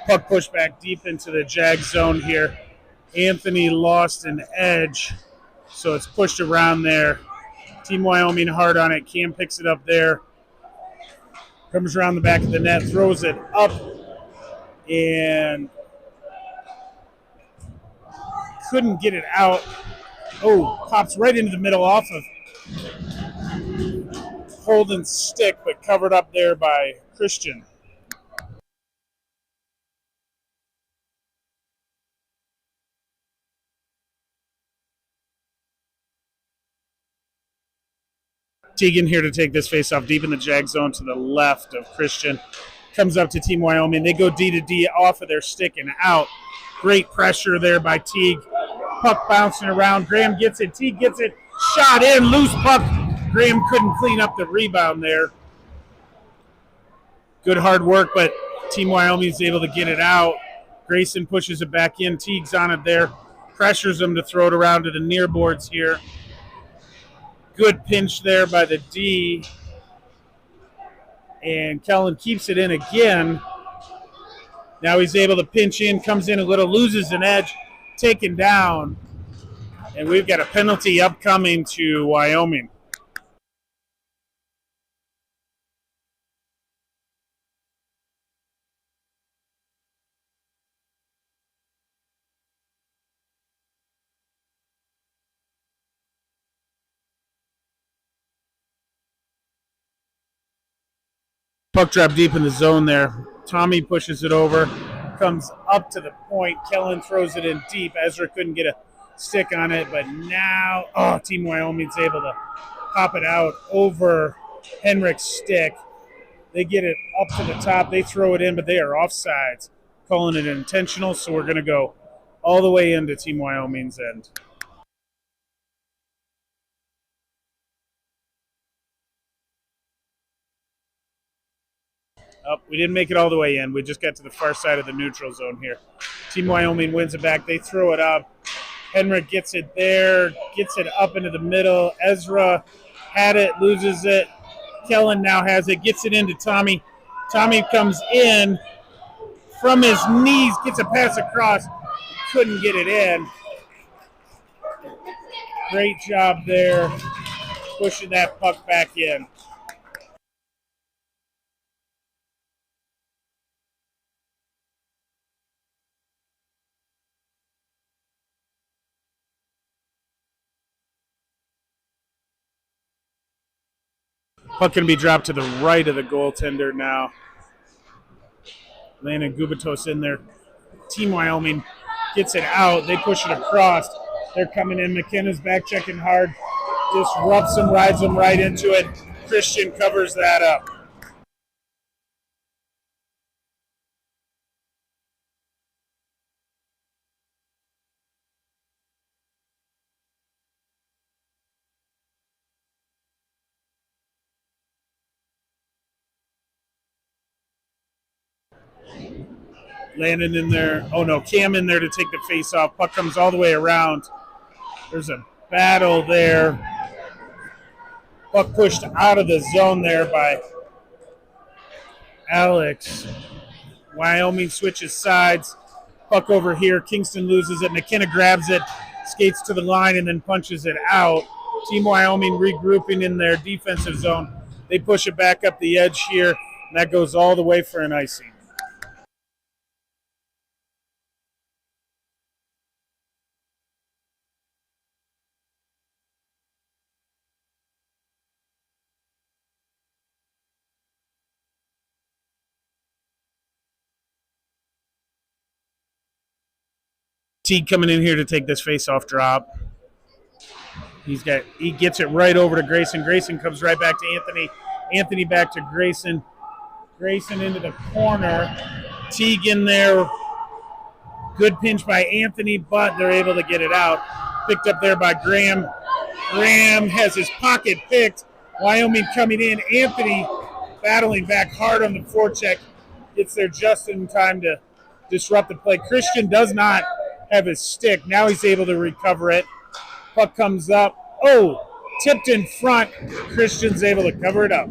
Puck pushed back deep into the Jags zone here. Anthony lost an edge, so it's pushed around there. Team Wyoming hard on it. Cam picks it up there. Comes around the back of the net, throws it up, and couldn't get it out. Oh, pops right into the middle off of Holden's stick, but covered up there by Christian. Teagan here to take this face off deep in the Jag zone to the left of Christian. Comes up to Team Wyoming. They go D to D off of their stick and out. Great pressure there by Teague. Puck bouncing around. Graham gets it. Teague gets it. Shot in. Loose puck. Graham couldn't clean up the rebound there. Good hard work, but Team Wyoming is able to get it out. Grayson pushes it back in. Teague's on it there. Pressures him to throw it around to the near boards here. Good pinch there by the D. And Kellen keeps it in again. Now he's able to pinch in, comes in a little, loses an edge, taken down. And we've got a penalty upcoming to Wyoming. Puck drop deep in the zone there. Tommy pushes it over, comes up to the point. Kellen throws it in deep. Ezra couldn't get a stick on it, but now, Team Wyoming's able to pop it out over Henrik's stick. They get it up to the top. They throw it in, but they are offsides, calling it intentional, so we're going to go all the way into Team Wyoming's end. Oh, we didn't make it all the way in. We just got to the far side of the neutral zone here. Team Wyoming wins it back. They throw it up. Henrik gets it there, gets it up into the middle. Ezra had it, loses it. Kellen now has it, gets it into Tommy. Tommy comes in from his knees, gets a pass across. Couldn't get it in. Great job there, pushing that puck back in. Puck going to be dropped to the right of the goaltender now. Landon Gubitos in there. Team Wyoming gets it out. They push it across. They're coming in. McKenna's back checking hard. Disrupts them, rides them right into it. Christian covers that up. Landon in there. Oh, no, Cam in there to take the face off. Puck comes all the way around. There's a battle there. Puck pushed out of the zone there by Alex. Wyoming switches sides. Puck over here. Kingston loses it. McKenna grabs it, skates to the line, and then punches it out. Team Wyoming regrouping in their defensive zone. They push it back up the edge here, and that goes all the way for an icing. Teague coming in here to take this face-off drop. He gets it right over to Grayson. Grayson comes right back to Anthony. Anthony back to Grayson. Grayson into the corner. Teague in there. Good pinch by Anthony, but they're able to get it out. Picked up there by Graham. Graham has his pocket picked. Wyoming coming in. Anthony battling back hard on the forecheck. Gets there just in time to disrupt the play. Christian does not have his stick. Now he's able to recover it. Puck comes up. Oh, tipped in front. Christian's able to cover it up.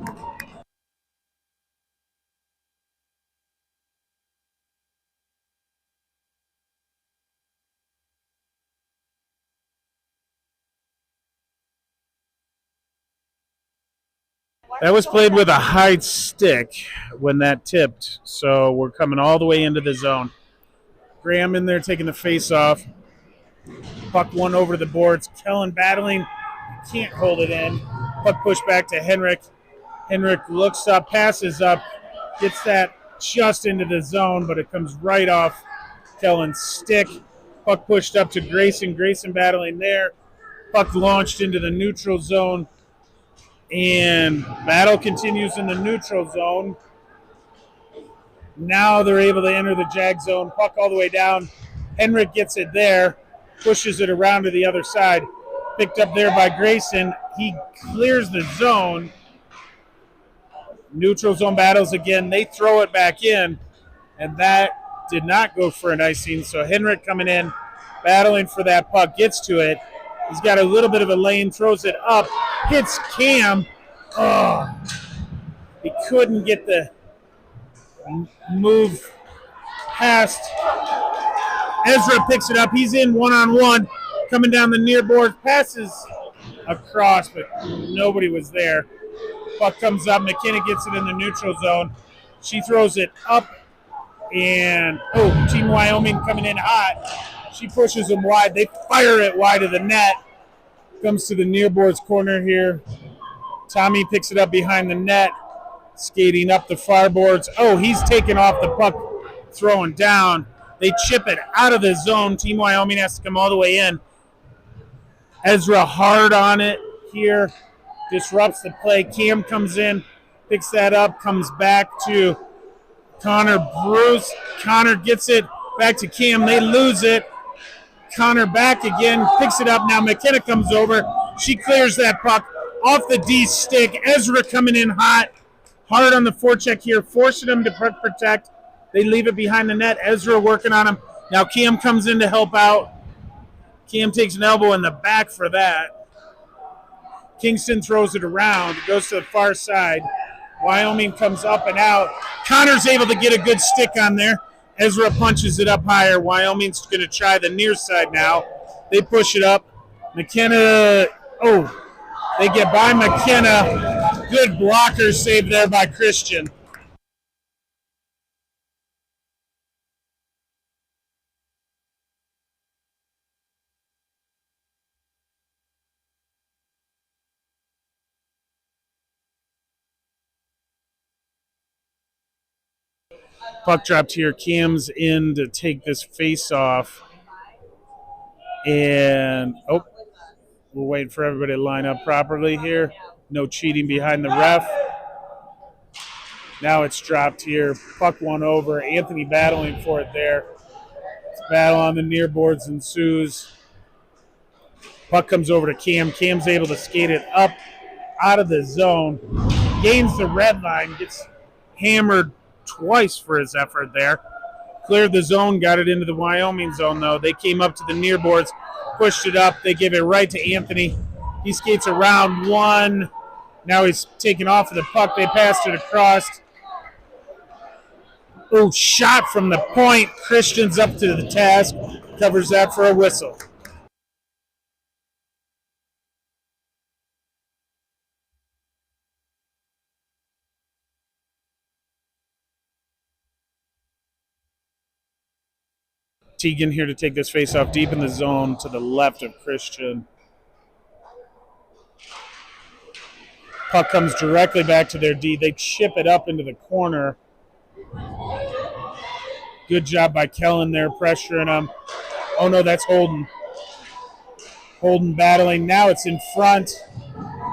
That was played with a high stick when that tipped, so we're coming all the way into the zone. Graham in there taking the face off. Puck one over the boards. Kellen battling. Can't hold it in. Puck pushed back to Henrik. Henrik looks up, passes up, gets that just into the zone, but it comes right off Kellen's stick. Puck pushed up to Grayson. Grayson battling there. Puck launched into the neutral zone. And battle continues in the neutral zone. Now they're able to enter the Jag zone. Puck all the way down. Henrik gets it there. Pushes it around to the other side. Picked up there by Grayson. He clears the zone. Neutral zone battles again. They throw it back in. And that did not go for an icing. So Henrik coming in, battling for that puck. Gets to it. He's got a little bit of a lane. Throws it up. Hits Cam. Oh. He couldn't get the move past. Ezra picks it up. He's in one-on-one. Coming down the near board. Passes across, but nobody was there. Puck comes up. McKenna gets it in the neutral zone. She throws it up. And, Team Wyoming coming in hot. She pushes them wide. They fire it wide of the net. Comes to the near boards corner here. Tommy picks it up behind the net. Skating up the far boards. He's taking off the puck. Throwing down. They chip it out of the zone. Team Wyoming has to come all the way in. Ezra hard on it here. Disrupts the play. Cam comes in. Picks that up. Comes back to Connor Bruce. Connor gets it back to Cam. They lose it. Connor back again. Picks it up. Now McKenna comes over. She clears that puck off the D stick. Ezra coming in hot. Hard on the forecheck here. Forcing him to protect. They leave it behind the net. Ezra working on him. Now Cam comes in to help out. Cam takes an elbow in the back for that. Kingston throws it around. It goes to the far side. Wyoming comes up and out. Connor's able to get a good stick on there. Ezra punches it up higher. Wyoming's going to try the near side now. They push it up. McKenna, they get by McKenna. Good blocker save there by Christian. Puck dropped here. Cam's in to take this face off. And, we're waiting for everybody to line up properly here. No cheating behind the ref. Now it's dropped here. Puck one over. Anthony battling for it there. Battle on the near boards ensues. Puck comes over to Cam. Cam's able to skate it up out of the zone. Gains the red line. Gets hammered twice for his effort there. Cleared the zone, got it into the Wyoming zone, though. They came up to the near boards, pushed it up. They give it right to Anthony. He skates around one. Now he's taking off of the puck. They passed it across. Shot from the point. Christian's up to the task. Covers that for a whistle. Teagan here to take this face off deep in the zone to the left of Christian. Puck comes directly back to their D. They chip it up into the corner. Good job by Kellen there, pressuring him. Oh, no, that's Holden. Holden battling. Now it's in front.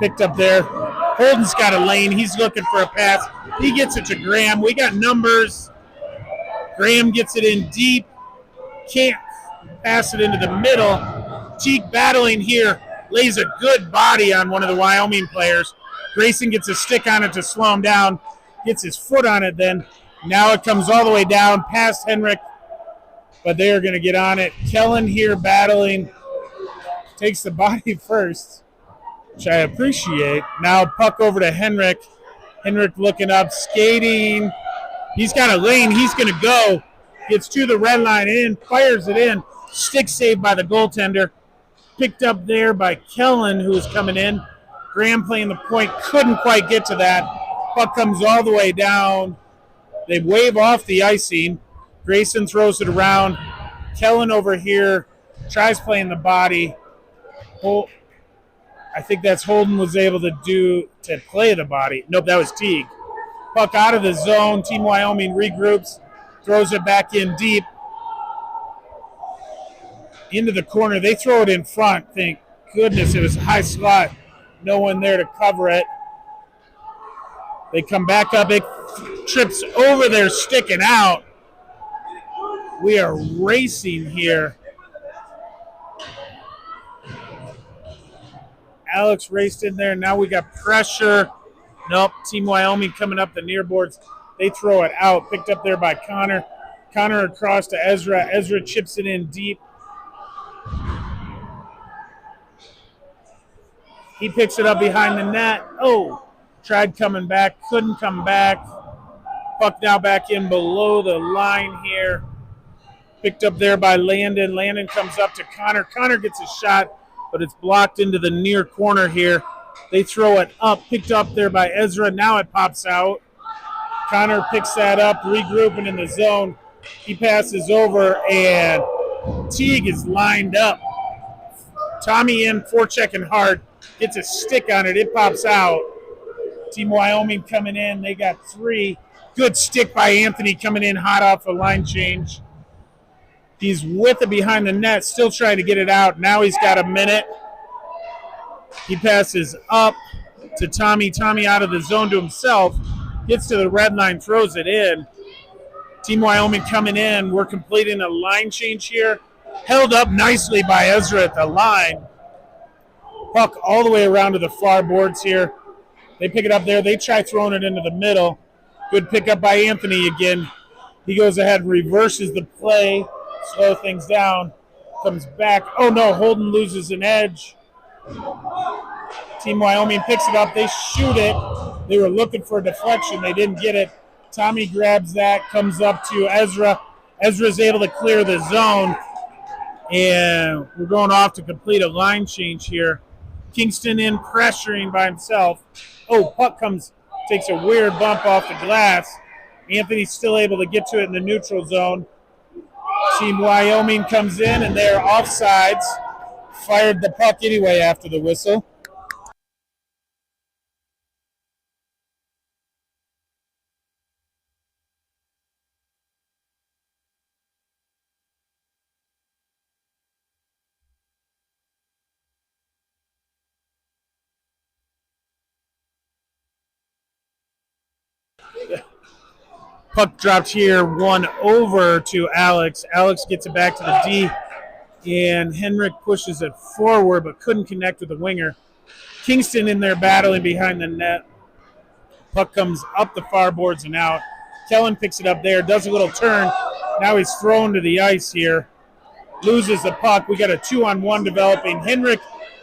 Picked up there. Holden's got a lane. He's looking for a pass. He gets it to Graham. We got numbers. Graham gets it in deep. Can't pass it into the middle. Teague battling here. Lays a good body on one of the Wyoming players. Grayson gets a stick on it to slow him down. Gets his foot on it then. Now it comes all the way down past Henrik. But they are going to get on it. Kellen here battling. Takes the body first, which I appreciate. Now puck over to Henrik. Henrik looking up, skating. He's got a lane. He's going to go. Gets to the red line in, fires it in. Stick saved by the goaltender. Picked up there by Kellen, who is coming in. Graham playing the point, couldn't quite get to that. Puck comes all the way down. They wave off the icing. Grayson throws it around. Kellen over here tries playing the body. I think that's Holden was able to play the body. Nope, that was Teague. Puck out of the zone. Team Wyoming regroups, throws it back in deep. Into the corner. They throw it in front. Thank goodness it was a high slot. No one there to cover it. They come back up. It trips over their stick and out. We are racing here. Alex raced in there. Now we got pressure. Nope. Team Wyoming coming up the near boards. They throw it out. Picked up there by Connor. Connor across to Ezra. Ezra chips it in deep. He picks it up behind the net. Oh, tried coming back. Couldn't come back. Puck now back in below the line here. Picked up there by Landon. Landon comes up to Connor. Connor gets a shot, but it's blocked into the near corner here. They throw it up. Picked up there by Ezra. Now it pops out. Connor picks that up, regrouping in the zone. He passes over, and Teague is lined up. Tommy in, forechecking hard. Gets a stick on it. It pops out. Team Wyoming coming in. They got 3. Good stick by Anthony coming in hot off a line change. He's with it behind the net, still trying to get it out. Now he's got a minute. He passes up to Tommy. Tommy out of the zone to himself. Gets to the red line, throws it in. Team Wyoming coming in. We're completing a line change here. Held up nicely by Ezra at the line. Puck all the way around to the far boards here. They pick it up there. They try throwing it into the middle. Good pickup by Anthony again. He goes ahead and reverses the play. Slow things down. Comes back. Oh, no. Holden loses an edge. Team Wyoming picks it up. They shoot it. They were looking for a deflection. They didn't get it. Tommy grabs that. Comes up to Ezra. Ezra's able to clear the zone. And we're going off to complete a line change here. Kingston in, pressuring by himself. Oh, puck comes, takes a weird bump off the glass. Anthony's still able to get to it in the neutral zone. Team Wyoming comes in, and they're offsides. Fired the puck anyway after the whistle. Puck dropped here, 1 over to Alex. Alex gets it back to the D, and Henrik pushes it forward but couldn't connect with the winger. Kingston in there battling behind the net. Puck comes up the far boards and out. Kellen picks it up there, does a little turn. Now he's thrown to the ice here. Loses the puck. We got a 2-on-1 developing. Henrik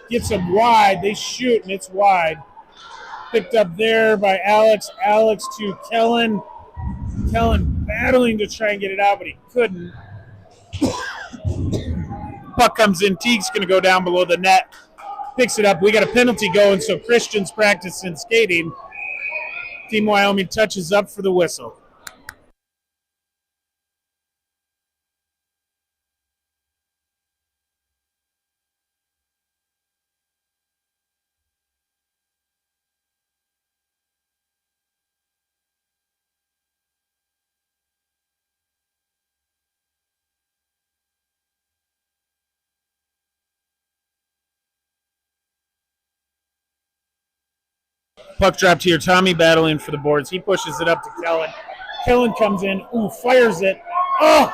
gets him wide. They shoot, and it's wide. Picked up there by Alex. Alex to Kellen. Kellen battling to try and get it out, but he couldn't. Puck comes in. Teague's going to go down below the net. Picks it up. We got a penalty going, so Christian's practicing skating. Team Wyoming touches up for the whistle. Puck dropped here. Tommy battling for the boards. He pushes it up to Kellen. Kellen comes in. Ooh, fires it. Oh!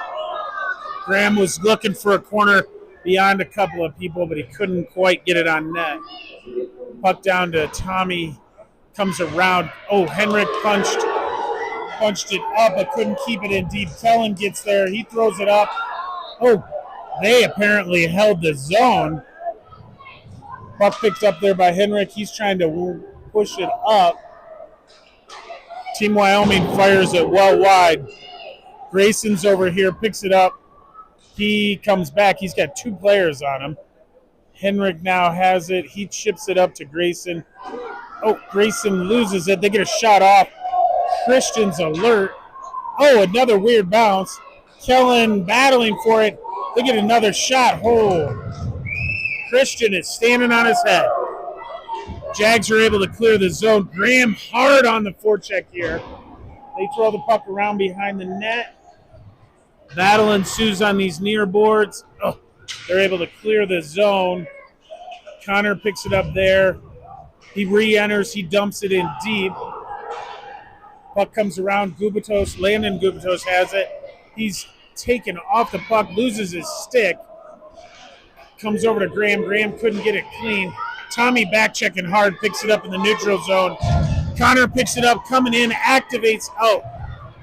Graham was looking for a corner beyond a couple of people, but he couldn't quite get it on net. Puck down to Tommy. Comes around. Oh, Henrik punched it up, but couldn't keep it in deep. Kellen gets there. He throws it up. Oh, they apparently held the zone. Puck picked up there by Henrik. He's trying to push it up. Team Wyoming fires it well wide. Grayson's over here, picks it up. He comes back. He's got 2 players on him. Henrik now has it. He chips it up to Grayson. Oh, Grayson loses it. They get a shot off. Christian's alert. Oh, another weird bounce. Kellen battling for it. They get another shot. Oh, Christian is standing on his head. Jags are able to clear the zone. Graham hard on the forecheck here. They throw the puck around behind the net. Battle ensues on these near boards. Oh, they're able to clear the zone. Connor picks it up there. He re-enters. He dumps it in deep. Puck comes around. Gubatos, Landon Gubatos has it. He's taken off the puck, loses his stick. Comes over to Graham. Graham couldn't get it clean. Tommy back checking hard, picks it up in the neutral zone. Connor picks it up, coming in, activates out.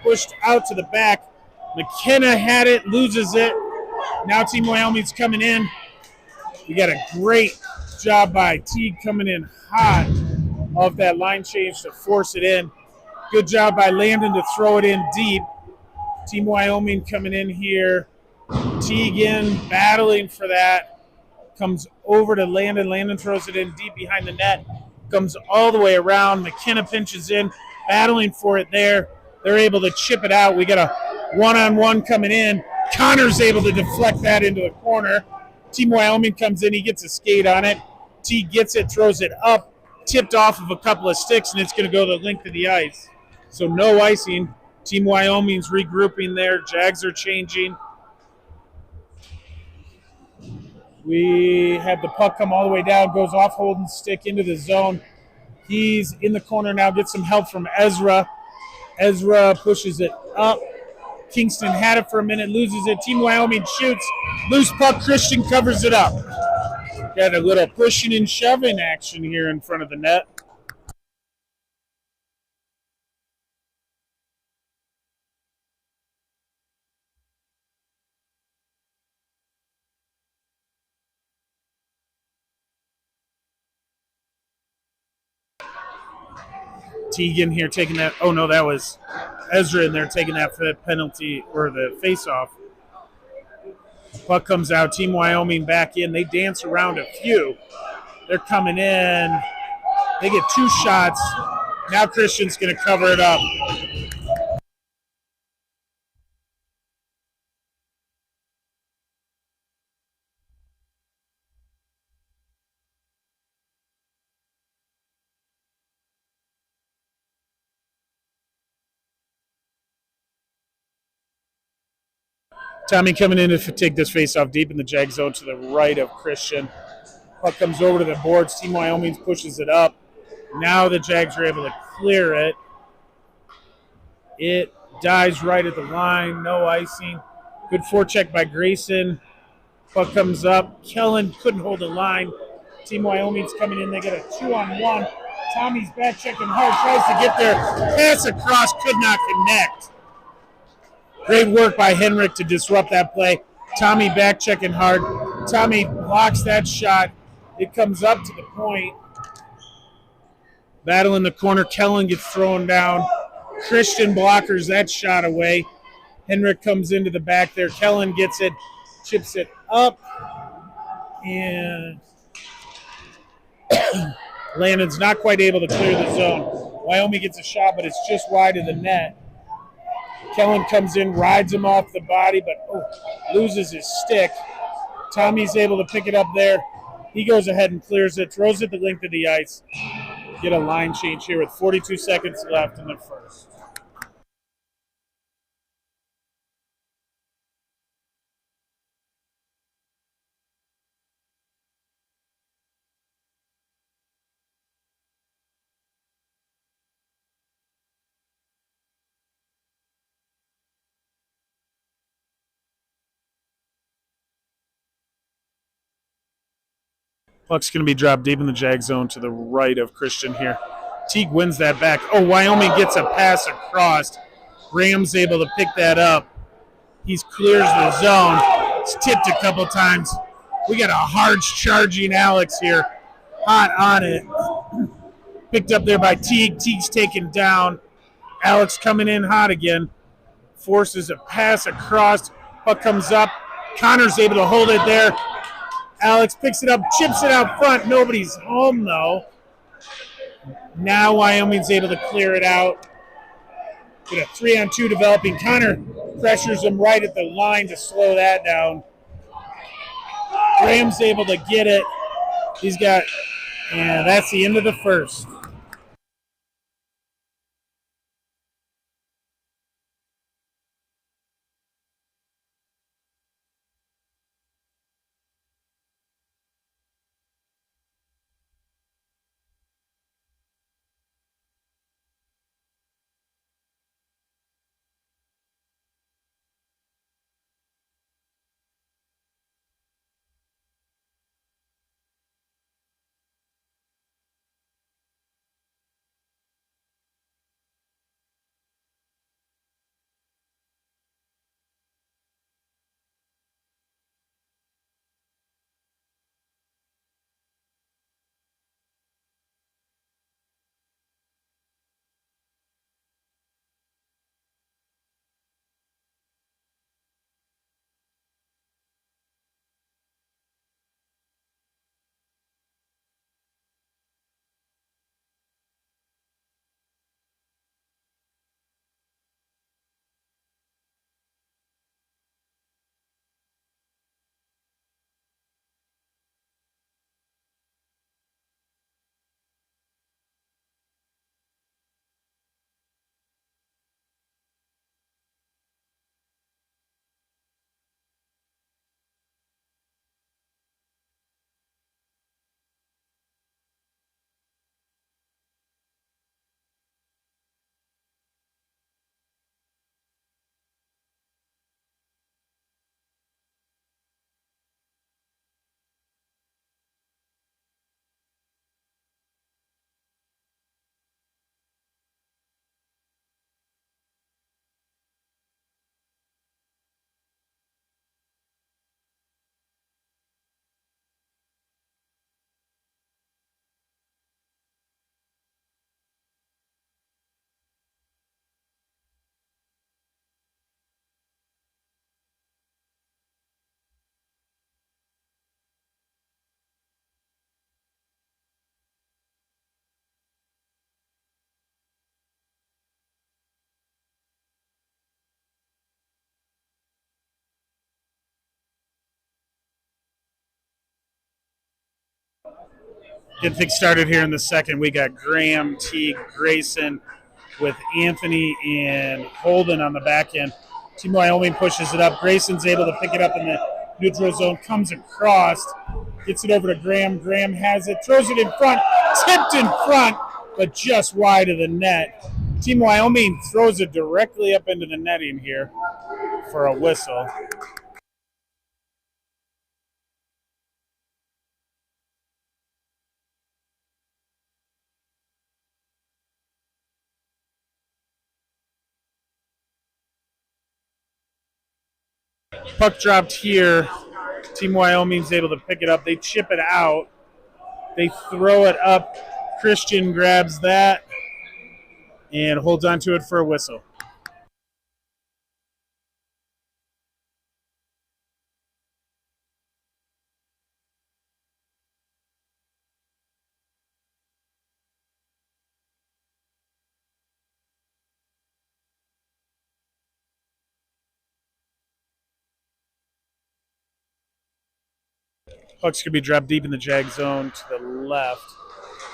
Pushed out to the back. McKenna had it, loses it. Now Team Wyoming's coming in. We got a great job by Teague coming in hot off that line change to force it in. Good job by Landon to throw it in deep. Team Wyoming coming in here. Teague in, battling for that. Comes over to Landon. Landon throws it in deep behind the net. Comes all the way around. McKenna pinches in, battling for it there. They're able to chip it out. We got a one-on-one coming in. Connor's able to deflect that into the corner. Team Wyoming comes in. He gets a skate on it. Teague gets it, throws it up, tipped off of a couple of sticks, and it's going to go the length of the ice. So no icing. Team Wyoming's regrouping there. Jags are changing. We have the puck come all the way down, goes off Holden's stick into the zone. He's in the corner now, gets some help from Ezra. Ezra pushes it up. Kingston had it for a minute, loses it. Team Wyoming shoots. Loose puck, Christian covers it up. Got a little pushing and shoving action here in front of the net. Teague in here taking that. Oh, no, that was Ezra in there taking that penalty or the face-off. Puck comes out. Team Wyoming back in. They dance around a few. They're coming in. They get two shots. Now Christian's going to cover it up. Tommy coming in to take this face-off deep in the Jag zone to the right of Christian. Puck comes over to the boards. Team Wyoming pushes it up. Now the Jags are able to clear it. It dies right at the line. No icing. Good forecheck by Grayson. Puck comes up. Kellen couldn't hold the line. Team Wyoming's coming in. They get a 2-on-1. Tommy's back checking hard. Tries to get there. Pass across. Could not connect. Great work by Henrik to disrupt that play. Tommy back checking hard. Tommy blocks that shot. It comes up to the point. Battle in the corner. Kellen gets thrown down. Christian blockers that shot away. Henrik comes into the back there. Kellen gets it, chips it up. And Landon's not quite able to clear the zone. Wyoming gets a shot, but it's just wide of the net. Kellen comes in, rides him off the body, but loses his stick. Tommy's able to pick it up there. He goes ahead and clears it, throws it the length of the ice. Get a line change here with 42 seconds left in the first. Puck's going to be dropped deep in the Jag zone to the right of Christian here. Teague wins that back. Oh, Wyoming gets a pass across. Graham's able to pick that up. He clears the zone. It's tipped a couple times. We got a hard charging Alex here. Hot on it. Picked up there by Teague. Teague's taken down. Alex coming in hot again. Forces a pass across. Puck comes up. Connor's able to hold it there. Alex picks it up, chips it out front. Nobody's home, though. Now Wyoming's able to clear it out. Get a 3-on-2 developing. Connor pressures him right at the line to slow that down. Graham's able to get it. And that's the end of the first. Get things started here in the second. We got Graham, Teague, Grayson with Anthony and Holden on the back end. Team Wyoming pushes it up. Grayson's able to pick it up in the neutral zone, comes across, gets it over to Graham. Graham has it, throws it in front, tipped in front, but just wide of the net. Team Wyoming throws it directly up into the netting here for a whistle. Puck dropped here. Team Wyoming's able to pick it up. They chip it out. They throw it up. Christian grabs that and holds on to it for a whistle. Puck's going to be dropped deep in the Jags zone to the left.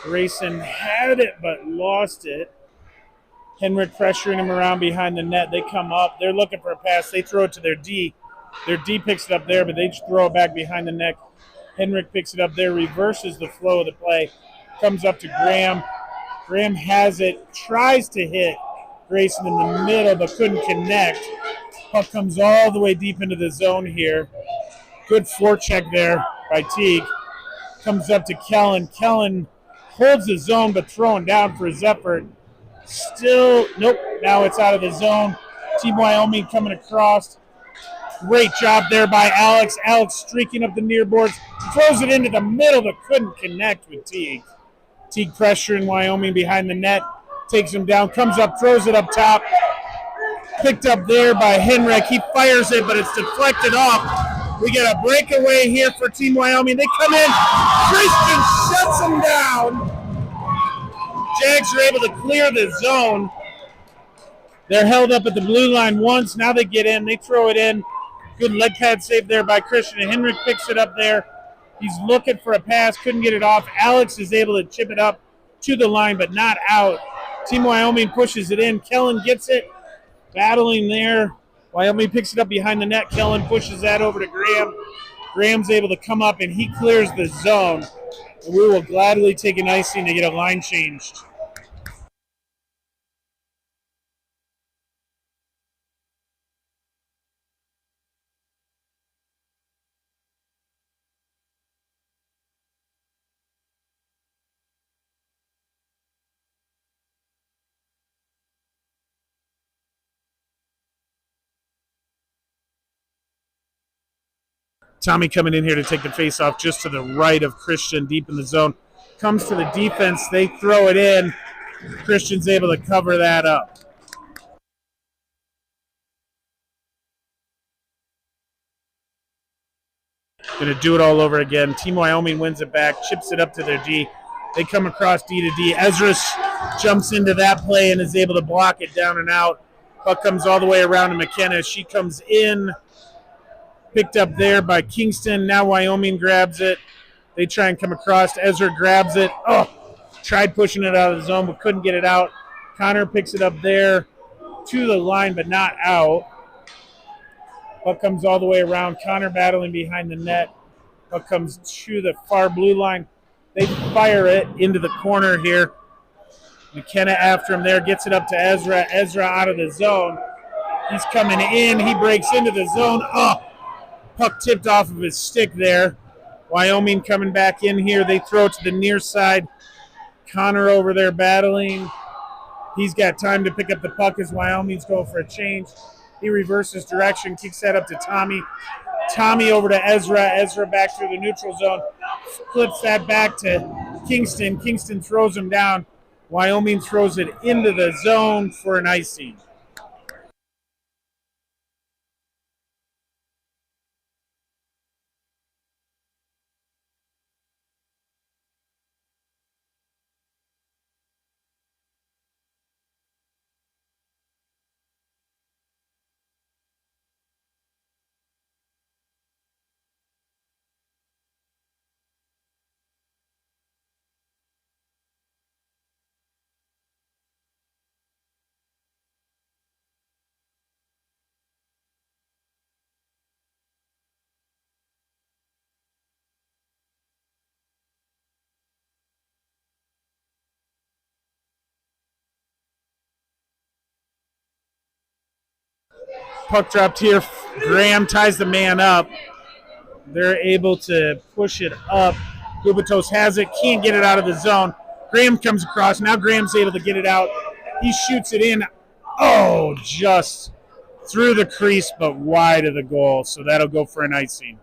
Grayson had it but lost it. Henrik pressuring him around behind the net. They come up. They're looking for a pass. They throw it to their D. Their D picks it up there, but they just throw it back behind the net. Henrik picks it up there, reverses the flow of the play. Comes up to Graham. Graham has it, tries to hit Grayson in the middle, but couldn't connect. Puck comes all the way deep into the zone here. Good forecheck there by Teague. Comes up to Kellen. Kellen holds the zone, but throwing down for his effort. Still, nope, now it's out of the zone. Team Wyoming coming across. Great job there by Alex. Alex streaking up the near boards. Throws it into the middle, but couldn't connect with Teague. Teague pressuring Wyoming behind the net. Takes him down, comes up, throws it up top. Picked up there by Henrik. He fires it, but it's deflected off We get a breakaway here for Team Wyoming. They come in. Christian shuts them down. Jags are able to clear the zone. They're held up at the blue line once. Now they get in. They throw it in. Good leg pad save there by Christian. And Henrik picks it up there. He's looking for a pass. Couldn't get it off. Alex is able to chip it up to the line, but not out. Team Wyoming pushes it in. Kellen gets it. Battling there. Wyoming picks it up behind the net. Kellen pushes that over to Graham. Graham's able to come up, and he clears the zone. And we will gladly take an icing to get a line changed. Tommy coming in here to take the face off just to the right of Christian, deep in the zone. Comes to the defense. They throw it in. Christian's able to cover that up. Going to do it all over again. Team Wyoming wins it back, chips it up to their D. They come across D to D. Ezra jumps into that play and is able to block it down and out. Puck comes all the way around to McKenna. She comes in. Picked up there by Kingston. Now Wyoming grabs it. They try and come across. Ezra grabs it. Oh, tried pushing it out of the zone, but couldn't get it out. Connor picks it up there to the line, but not out. Puck comes all the way around. Connor battling behind the net. Puck comes to the far blue line. They fire it into the corner here. McKenna after him there. Gets it up to Ezra. Ezra out of the zone. He's coming in. He breaks into the zone. Oh! Puck tipped off of his stick there. Wyoming coming back in here. They throw it to the near side. Connor over there battling. He's got time to pick up the puck as Wyoming's going for a change. He reverses direction, kicks that up to Tommy. Tommy over to Ezra. Ezra back through the neutral zone. Flips that back to Kingston. Kingston throws him down. Wyoming throws it into the zone for an icing. Puck dropped here. Graham ties the man up. They're able to push it up. Gubatos has it. Can't get it out of the zone. Graham comes across. Now Graham's able to get it out. He shoots it in. Oh, just through the crease, but wide of the goal. So that'll go for an icing.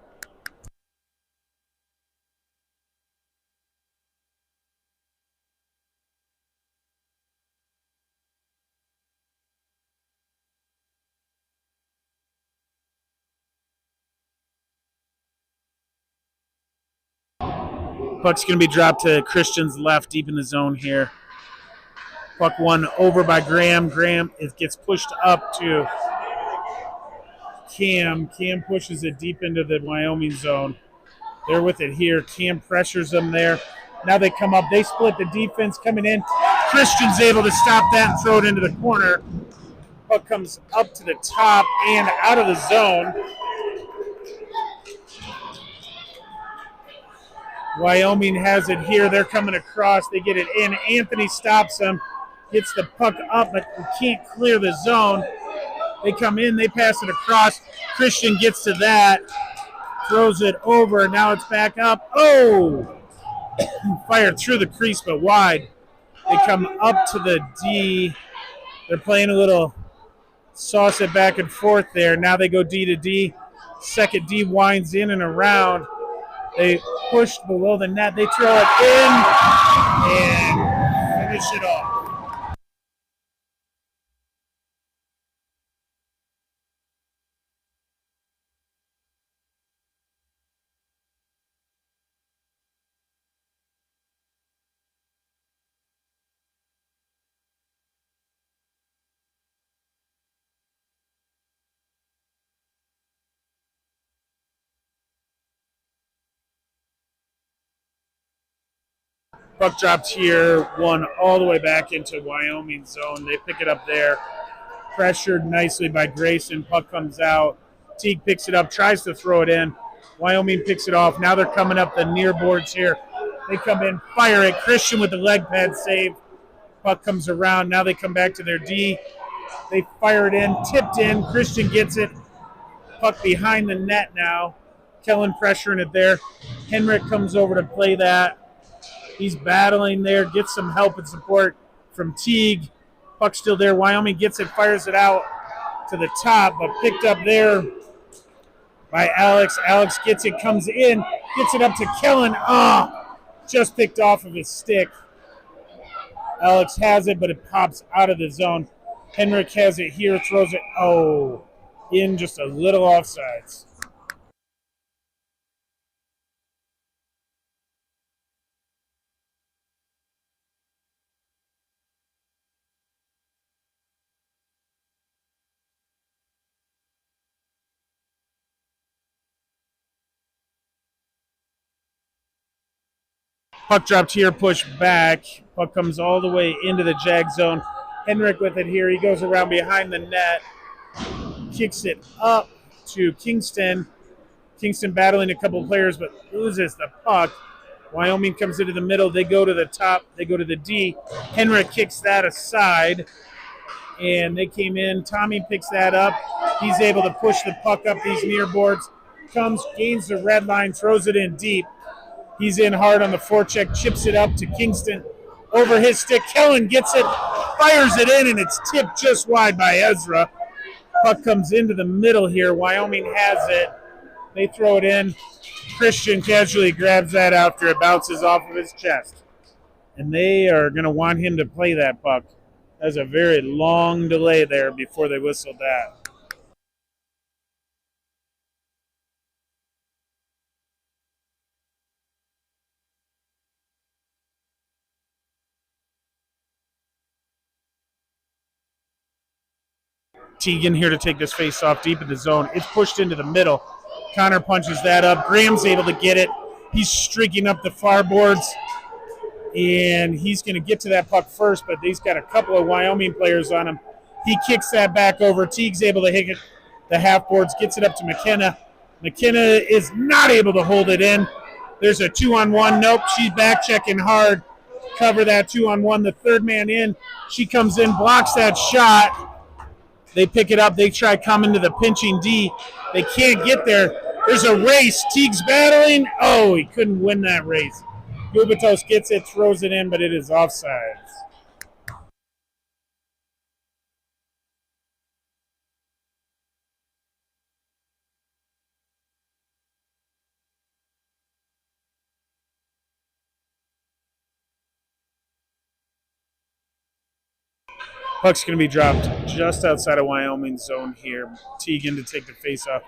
Puck's going to be dropped to Christian's left, deep in the zone here. Puck one over by Graham. Graham gets pushed up to Cam. Cam pushes it deep into the Wyoming zone. They're with it here. Cam pressures them there. Now they come up. They split the defense coming in. Christian's able to stop that and throw it into the corner. Puck comes up to the top and out of the zone. Wyoming has it here. They're coming across. They get it in. Anthony stops them. Gets the puck up, but can't clear the zone. They come in. They pass it across. Christian gets to that. Throws it over. Now it's back up. Oh! Fired through the crease, but wide. They come up to the D. They're playing a little sauce it back and forth there. Now they go D to D. Second D winds in and around. They push below the net. They throw it in and finish it off. Puck dropped here, one all the way back into Wyoming zone. They pick it up there. Pressured nicely by Grayson. Puck comes out. Teague picks it up, tries to throw it in. Wyoming picks it off. Now they're coming up the near boards here. They come in, fire it. Christian with the leg pad save. Puck comes around. Now they come back to their D. They fire it in, tipped in. Christian gets it. Puck behind the net now. Kellen pressuring it there. Henrik comes over to play that. He's battling there, gets some help and support from Teague. Puck still there. Wyoming gets it, fires it out to the top, but picked up there by Alex. Alex gets it, comes in, gets it up to Kellen. Just picked off of his stick. Alex has it, but it pops out of the zone. Henrik has it here, throws it, in just a little offsides. Puck dropped here, pushed back. Puck comes all the way into the Jag zone. Henrik with it here. He goes around behind the net, kicks it up to Kingston. Kingston battling a couple of players, but loses the puck. Wyoming comes into the middle. They go to the top. They go to the D. Henrik kicks that aside, and they came in. Tommy picks that up. He's able to push the puck up these near boards. Comes, gains the red line, throws it in deep. He's in hard on the forecheck, chips it up to Kingston. Over his stick, Kellen gets it, fires it in, and it's tipped just wide by Ezra. Puck comes into the middle here. Wyoming has it. They throw it in. Christian casually grabs that after it bounces off of his chest. And they are going to want him to play that puck. There's a very long delay there before they whistled that. Teagan here to take this face off deep in the zone. It's pushed into the middle. Connor punches that up. Graham's able to get it. He's streaking up the far boards, and he's going to get to that puck first, but he's got a couple of Wyoming players on him. He kicks that back over. Teague's able to hit it. The half boards, gets it up to McKenna. McKenna is not able to hold it in. There's a 2-on-1. Nope, she's back checking hard. Cover that 2-on-1. The third man in. She comes in, blocks that shot. They pick it up. They try coming to the pinching D. They can't get there. There's a race. Teague's battling. He couldn't win that race. Gubatos gets it, throws it in, but it is offsides. Puck's going to be dropped just outside of Wyoming zone here. Teagan to take the face-off.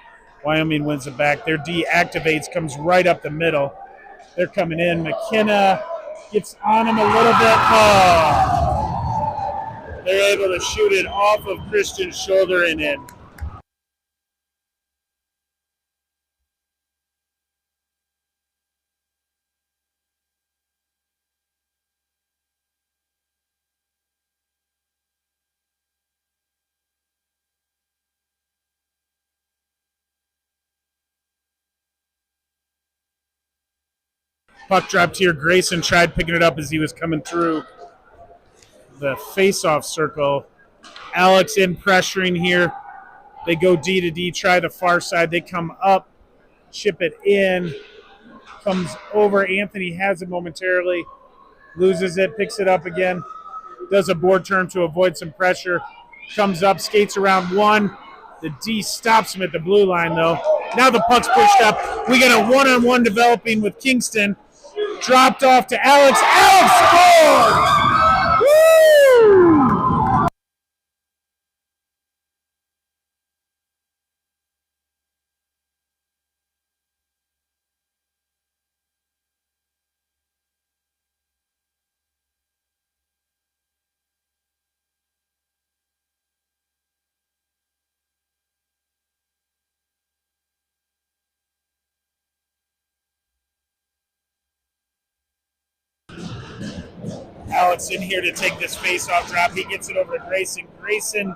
Wyoming wins it back. Their D activates, comes right up the middle. They're coming in. McKenna gets on him a little bit. They're able to shoot it off of Christian's shoulder and in. Puck dropped here. Grayson tried picking it up as he was coming through the face-off circle. Alex in pressuring here. They go D to D, try the far side. They come up, chip it in. Comes over. Anthony has it momentarily. Loses it, picks it up again. Does a board turn to avoid some pressure. Comes up, skates around one. The D stops him at the blue line, though. Now the puck's pushed up. We got a one-on-one developing with Kingston. Dropped off to Alex. Alex scored! Woo! Alex in here to take this face-off drop. He gets it over to Grayson. Grayson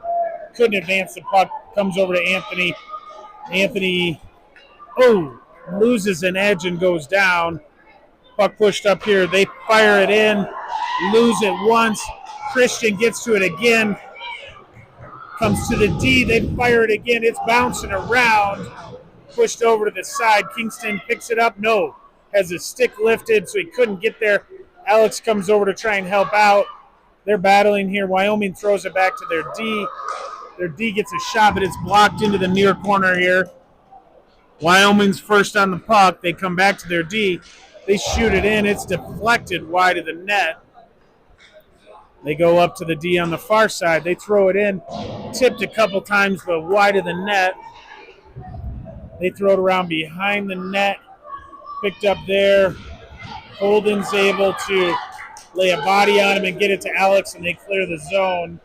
couldn't advance the puck. Comes over to Anthony. Anthony, loses an edge and goes down. Puck pushed up here. They fire it in. Lose it once. Christian gets to it again. Comes to the D. They fire it again. It's bouncing around. Pushed over to the side. Kingston picks it up. No. Has his stick lifted, so he couldn't get there. Alex comes over to try and help out. They're battling here. Wyoming throws it back to their D. Their D gets a shot, but it's blocked into the near corner here. Wyoming's first on the puck. They come back to their D. They shoot it in. It's deflected wide of the net. They go up to the D on the far side. They throw it in. Tipped a couple times, but wide of the net. They throw it around behind the net. Picked up there. Holden's able to lay a body on him and get it to Alex, and they clear the zone.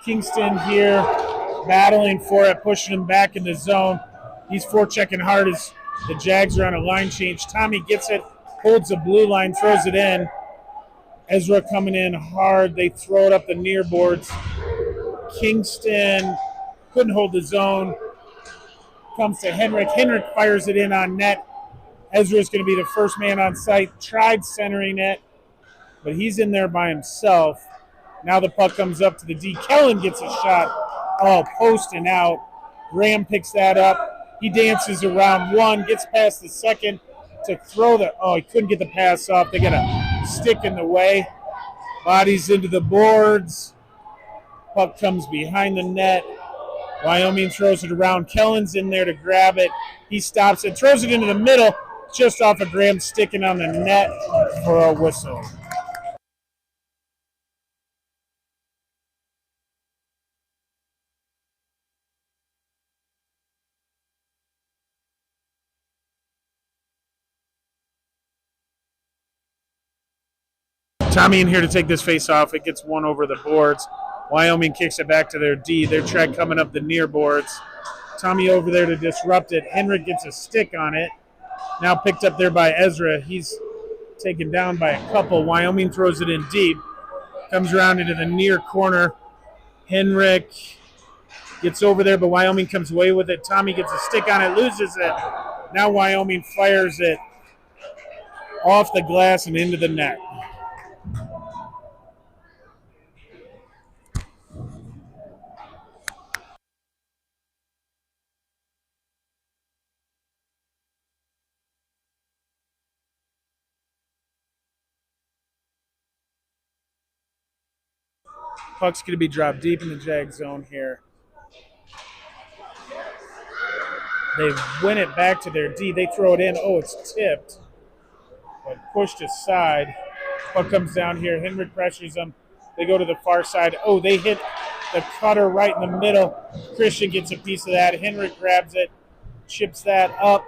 Kingston here battling for it, pushing him back in the zone. He's forechecking hard as the Jags are on a line change. Tommy gets it, holds the blue line, throws it in. Ezra coming in hard. They throw it up the near boards. Kingston couldn't hold the zone. Comes to Henrik. Henrik fires it in on net. Ezra's going to be the first man on site. Tried centering it, but he's in there by himself. Now the puck comes up to the D. Kellen gets a shot. Post and out. Graham picks that up. He dances around one, gets past the second to throw the. He couldn't get the pass off. They got a stick in the way. Bodies into the boards. Puck comes behind the net. Wyoming throws it around. Kellen's in there to grab it. He stops it, throws it into the middle, just off of Graham sticking on the net for a whistle. Tommy in here to take this face off. It gets one over the boards. Wyoming kicks it back to their D. They're trying coming up the near boards. Tommy over there to disrupt it. Henrik gets a stick on it. Now picked up there by Ezra. He's taken down by a couple. Wyoming throws it in deep. Comes around into the near corner. Henrik gets over there, but Wyoming comes away with it. Tommy gets a stick on it, loses it. Now Wyoming fires it off the glass and into the net. Puck's going to be dropped deep in the Jag zone here. They win it back to their D. They throw it in. It's tipped, but pushed aside. Puck comes down here. Henrik pressures them. They go to the far side. They hit the cutter right in the middle. Christian gets a piece of that. Henrik grabs it, chips that up,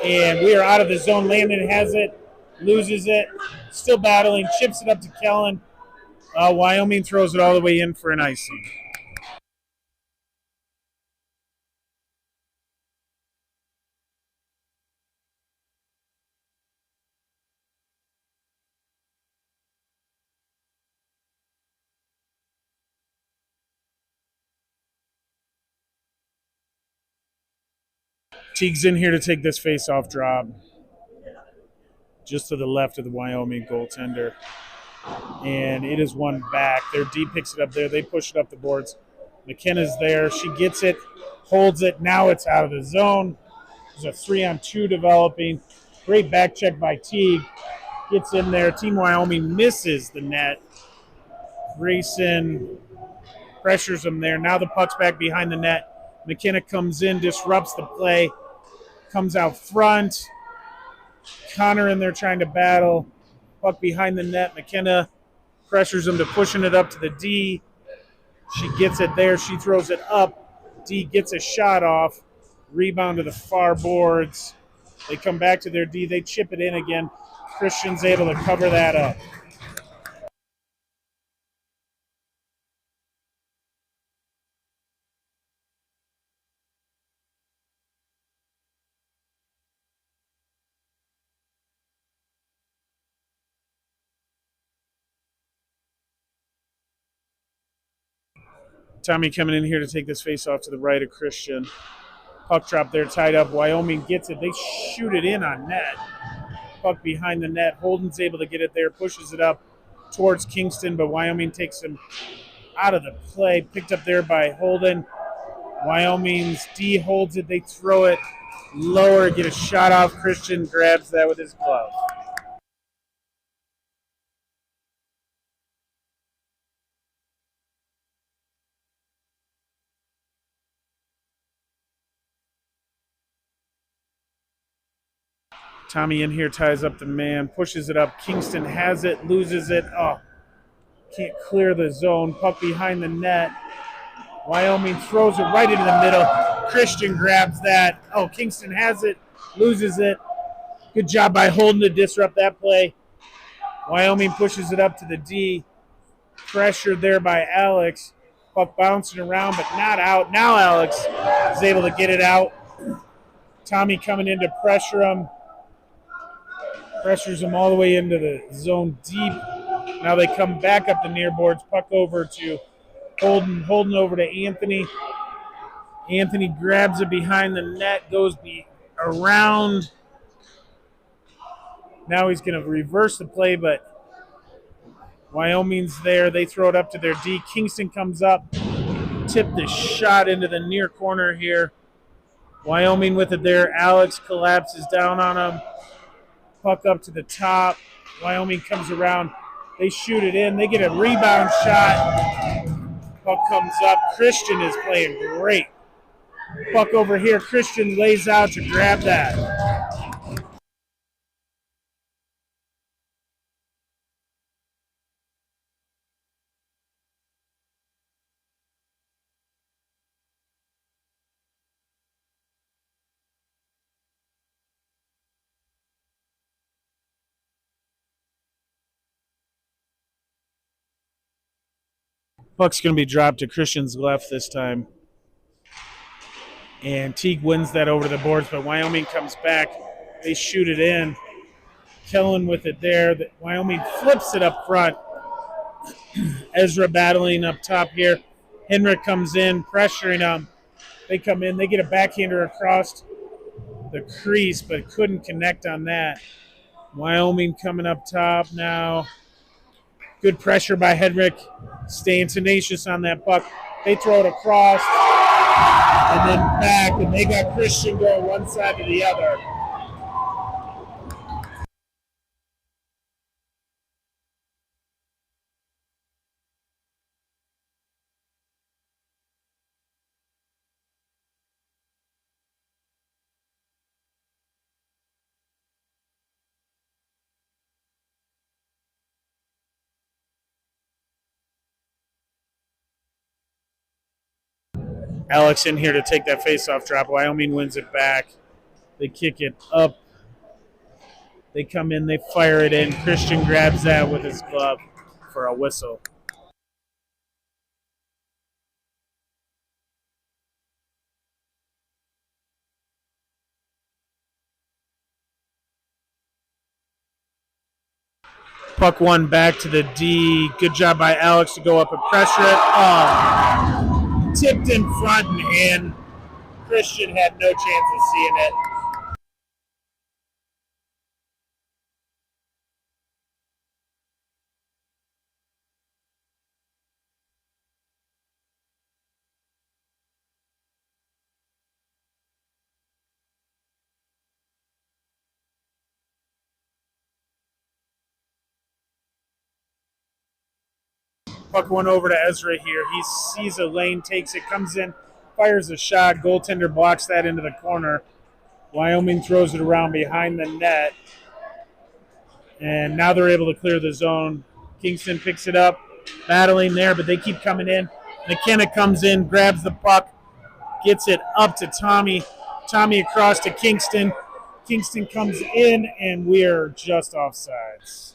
and we are out of the zone. Landon has it, loses it, still battling, chips it up to Kellen. Wyoming throws it all the way in for an icing. Teague's in here to take this face-off drop. Just to the left of the Wyoming goaltender. And it is one back. Their D picks it up there. They push it up the boards. McKenna's there. She gets it, holds it. Now it's out of the zone. There's a 3-on-2 developing. Great back check by Teague. Gets in there. Team Wyoming misses the net. Grayson pressures him there. Now the puck's back behind the net. McKenna comes in, disrupts the play, comes out front. Connor in there trying to battle. Puck behind the net. McKenna pressures him to pushing it up to the D. She gets it there. She throws it up. D gets a shot off. Rebound to the far boards. They come back to their D. They chip it in again. Christian's able to cover that up. Tommy coming in here to take this face off to the right of Christian. Puck drop there, tied up. Wyoming gets it. They shoot it in on net. Puck behind the net. Holden's able to get it there, pushes it up towards Kingston, but Wyoming takes him out of the play. Picked up there by Holden. Wyoming's D holds it. They throw it lower, get a shot off. Christian grabs that with his glove. Tommy in here ties up the man, pushes it up. Kingston has it, loses it. Oh, can't clear the zone. Puck behind the net. Wyoming throws it right into the middle. Christian grabs that. Oh, Kingston has it, loses it. Good job by Holden to disrupt that play. Wyoming pushes it up to the D. Pressured there by Alex. Puck bouncing around, but not out. Now Alex is able to get it out. Tommy coming in to pressure him. Pressures him all the way into the zone deep. Now they come back up the near boards. Puck over to Holden. Holden over to Anthony. Anthony grabs it behind the net, goes around. Now he's going to reverse the play, but Wyoming's there. They throw it up to their D. Kingston comes up, tip the shot into the near corner here. Wyoming with it there. Alex collapses down on him. Puck up to the top. Wyoming comes around. They shoot it in. They get a rebound shot. Puck comes up. Christian is playing great. Puck over here. Christian lays out to grab that. Puck's going to be dropped to Christian's left this time. And Teague wins that over the boards, but Wyoming comes back. They shoot it in. Kellen with it there. Wyoming flips it up front. Ezra battling up top here. Henrik comes in, pressuring them. They come in. They get a backhander across the crease, but couldn't connect on that. Wyoming coming up top now. Good pressure by Henrik, staying tenacious on that puck. They throw it across and then back, and they got Christian going one side to the other. Alex in here to take that face-off drop. Wyoming wins it back. They kick it up. They come in, they fire it in. Christian grabs that with his glove for a whistle. Puck one back to the D. Good job by Alex to go up and pressure it. Oh, tipped in front and in. Christian had no chance of seeing it. Puck one over to Ezra here. He sees a lane, takes it, comes in, fires a shot. Goaltender blocks that into the corner. Wyoming throws it around behind the net. And now they're able to clear the zone. Kingston picks it up, battling there, but they keep coming in. McKenna comes in, grabs the puck, gets it up to Tommy. Tommy across to Kingston. Kingston comes in, and we're just offsides.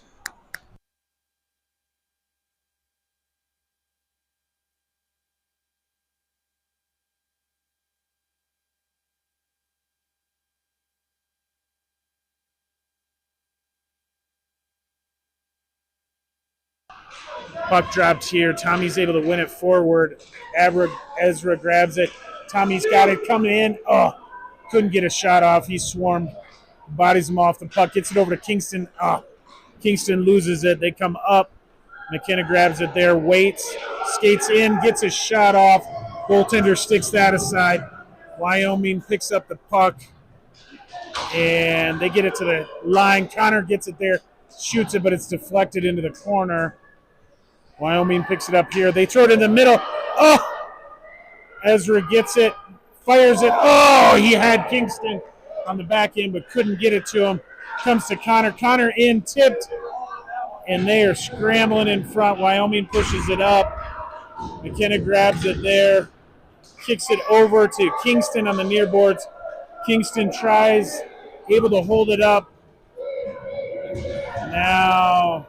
Puck dropped here. Tommy's able to win it forward. Ezra grabs it. Tommy's got it coming in. Oh, couldn't get a shot off. He swarmed. Bodies him off the puck. Gets it over to Kingston. Oh, Kingston loses it. They come up. McKenna grabs it there. Waits. Skates in. Gets a shot off. Goaltender sticks that aside. Wyoming picks up the puck. And they get it to the line. Connor gets it there. Shoots it, but it's deflected into the corner. Wyoming picks it up here. They throw it in the middle. Oh! Ezra gets it. Fires it. Oh! He had Kingston on the back end, but couldn't get it to him. Comes to Connor. Connor in, tipped. And they are scrambling in front. Wyoming pushes it up. McKenna grabs it there. Kicks it over to Kingston on the near boards. Kingston tries, able to hold it up. Now,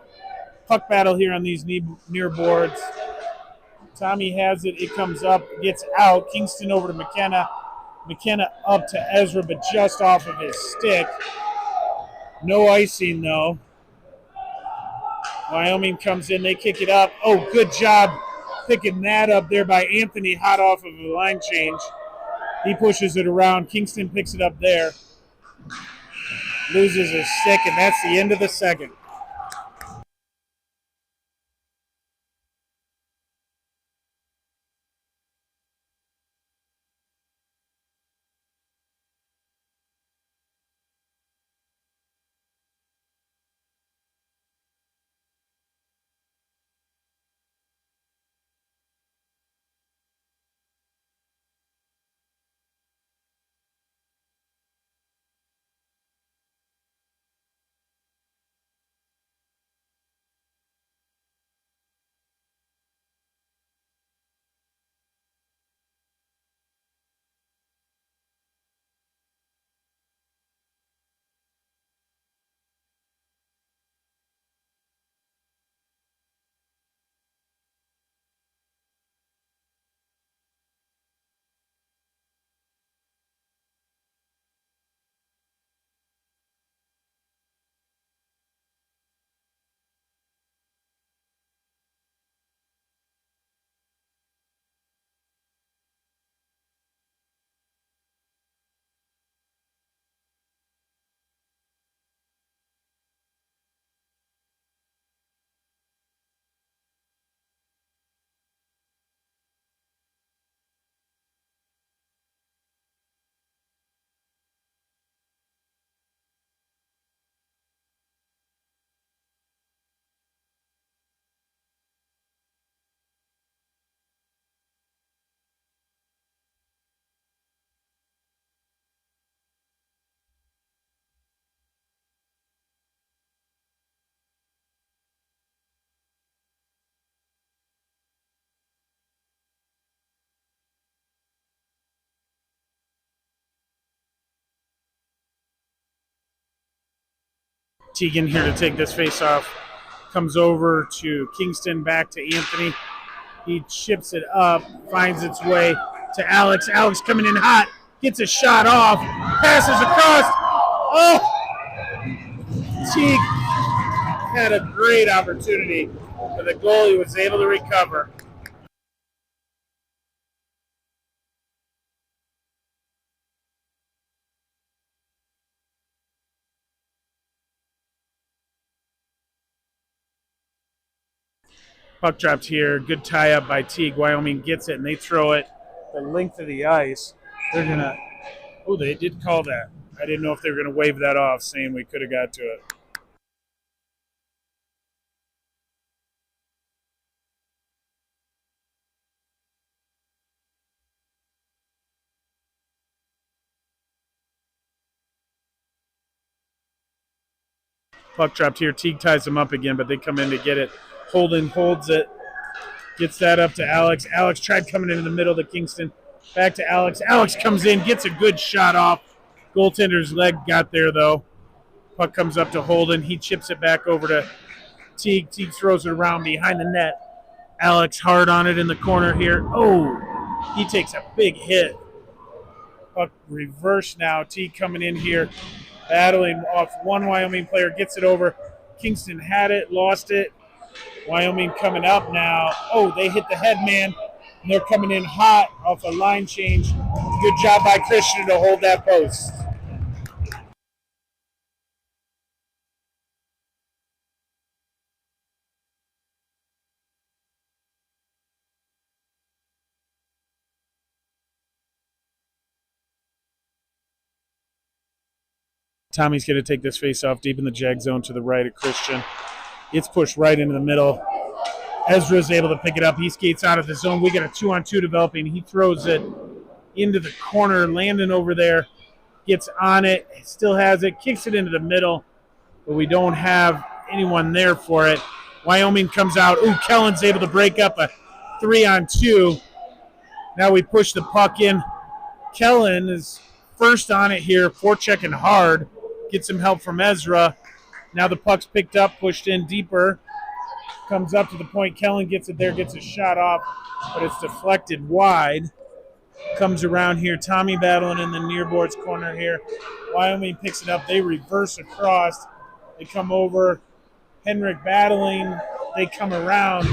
puck battle here on these near boards. Tommy has it. It comes up, gets out. Kingston over to McKenna. McKenna up to Ezra, but just off of his stick. No icing, though. Wyoming comes in. They kick it up. Oh, good job picking that up there by Anthony, hot off of a line change. He pushes it around. Kingston picks it up there. Loses his stick, and that's the end of the second. Teagan here to take this face off. Comes over to Kingston, back to Anthony. He chips it up, finds its way to Alex. Alex coming in hot, gets a shot off, passes across. Oh! Teague had a great opportunity, but the goalie was able to recover. Puck dropped here. Good tie up by Teague. Wyoming gets it, and they throw it the length of the ice. They're going to – oh, they did call that. I didn't know if they were going to wave that off, saying we could have got to it. Puck dropped here. Teague ties them up again, but they come in to get it. Holden holds it. Gets that up to Alex. Alex tried coming into the middle to Kingston. Back to Alex. Alex comes in, gets a good shot off. Goaltender's leg got there, though. Puck comes up to Holden. He chips it back over to Teague. Teague throws it around behind the net. Alex hard on it in the corner here. Oh, he takes a big hit. Puck reverse now. Teague coming in here, battling off one Wyoming player. Gets it over. Kingston had it, lost it. Wyoming coming up now. Oh, they hit the head man. And they're coming in hot off a line change. Good job by Christian to hold that post. Tommy's going to take this face off deep in the Jag zone to the right of Christian. It's pushed right into the middle. Ezra's able to pick it up. He skates out of the zone. We got a 2-on-2 developing. He throws it into the corner. Landon over there gets on it, still has it, kicks it into the middle, but we don't have anyone there for it. Wyoming comes out. Ooh, Kellen's able to break up a 3-on-2. Now we push the puck in. Kellen is first on it here, forechecking hard. Gets some help from Ezra. Now the puck's picked up, pushed in deeper. Comes up to the point. Kellen gets it there, gets a shot off, but it's deflected wide. Comes around here. Tommy battling in the near boards corner here. Wyoming picks it up. They reverse across. They come over. Henrik battling. They come around.